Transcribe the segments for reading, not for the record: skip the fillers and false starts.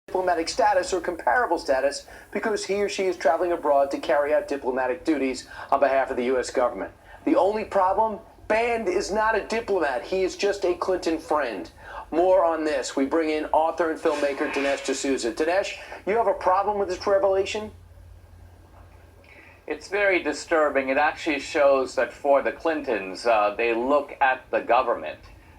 diplomatic status or comparable status because he or she is traveling abroad to carry out diplomatic duties on behalf of the U.S. government. The only problem? Band is not a diplomat. He is just a Clinton friend. More on this. We bring in author and filmmaker Dinesh D'Souza. Dinesh, you have a problem with this revelation? It's very disturbing. It actually shows that for the Clintons, they look at the government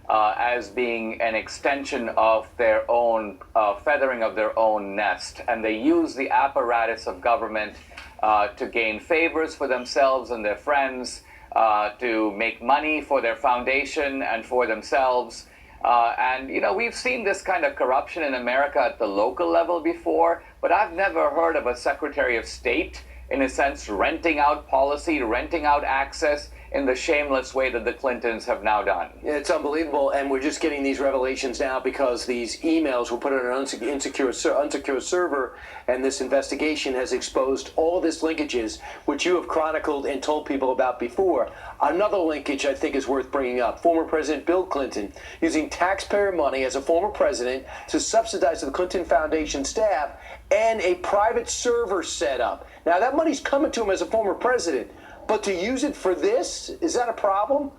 as being an extension of their own feathering of their own nest. And they use the apparatus of government to gain favors for themselves and their friends, to make money for their foundation and for themselves. And, you know, we've seen this kind of corruption in America at the local level before, but I've never heard of a Secretary of State, in a sense, renting out policy, renting out access in the shameless way that the Clintons have now done. It's unbelievable, and we're just getting these revelations now because these emails were put on an unsecure server, and this investigation has exposed all this linkages, which you have chronicled and told people about before. Another linkage I think is worth bringing up. Former President Bill Clinton using taxpayer money as a former president to subsidize the Clinton Foundation staff and a private server setup. Now, that money's coming to him as a former president. But to use it for this, is that a problem?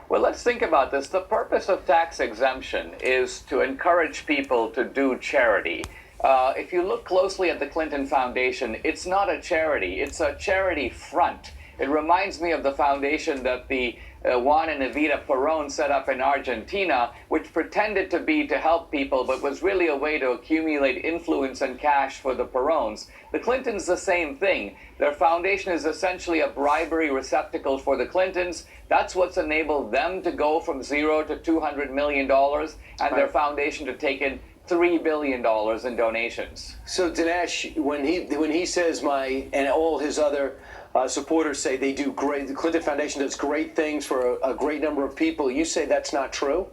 Well, let's think about this. The purpose of tax exemption is to encourage people to do charity. If you look closely at the Clinton Foundation, it's not a charity. It's a charity front. It reminds me of the foundation that the Juan and Evita Perón set up in Argentina, which pretended to be to help people, but was really a way to accumulate influence and cash for the Peróns. The Clintons, the same thing. Their foundation is essentially a bribery receptacle for the Clintons. That's what's enabled them to go from $0 to $200 million, and their foundation to take in $3 billion in donations. So Dinesh, when he says and all his other supporters say they do great, the Clinton Foundation does great things for a great number of people, you say that's not true?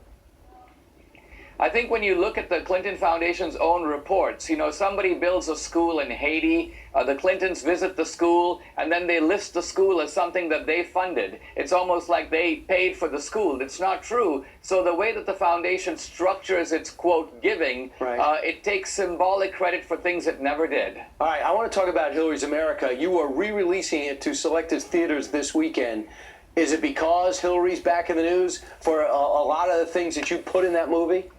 I think when you look at the Clinton Foundation's own reports, you know, somebody builds a school in Haiti, the Clintons visit the school, and then they list the school as something that they funded. It's almost like they paid for the school. It's not true. So the way that the foundation structures its, quote, giving, it takes symbolic credit for things it never did. All right, I want to talk about Hillary's America. You are re-releasing it to selected theaters this weekend. Is it because Hillary's back in the news for a lot of the things that you put in that movie?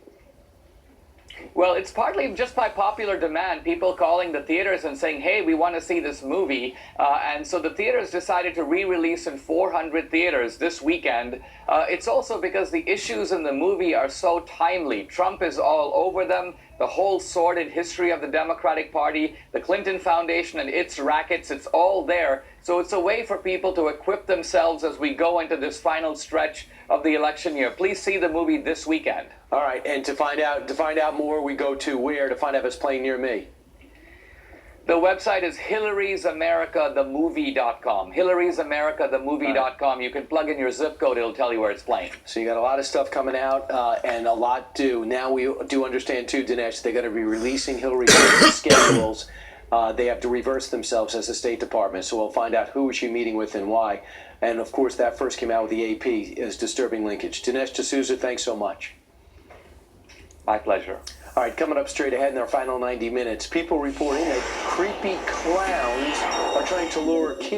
Well, it's partly just by popular demand, people calling the theaters and saying, hey, we want to see this movie. And so the theaters decided to re-release in 400 theaters this weekend. It's also because the issues in the movie are so timely. Trump is all over them. The whole sordid history of the Democratic Party, the Clinton Foundation and its rackets, it's all there. So it's a way for people to equip themselves as we go into this final stretch of the election year. Please see the movie this weekend. All right, and to find out more, we go to where to find out if it's playing near me? The website is Hillary'sAmericaTheMovie.com. Hillary'sAmericaTheMovie.com. You can plug in your zip code, it'll tell you where it's playing. So you got a lot of stuff coming out, and a lot due. Now we do understand, too, Dinesh, they're going to be releasing Hillary's schedules. They have to reverse themselves as the State Department, so we'll find out who is she meeting with and why. And, of course, that first came out with the AP is disturbing linkage. Dinesh D'Souza, thanks so much. My pleasure. All right, coming up straight ahead in our final 90 minutes, people reporting that creepy clowns are trying to lure kids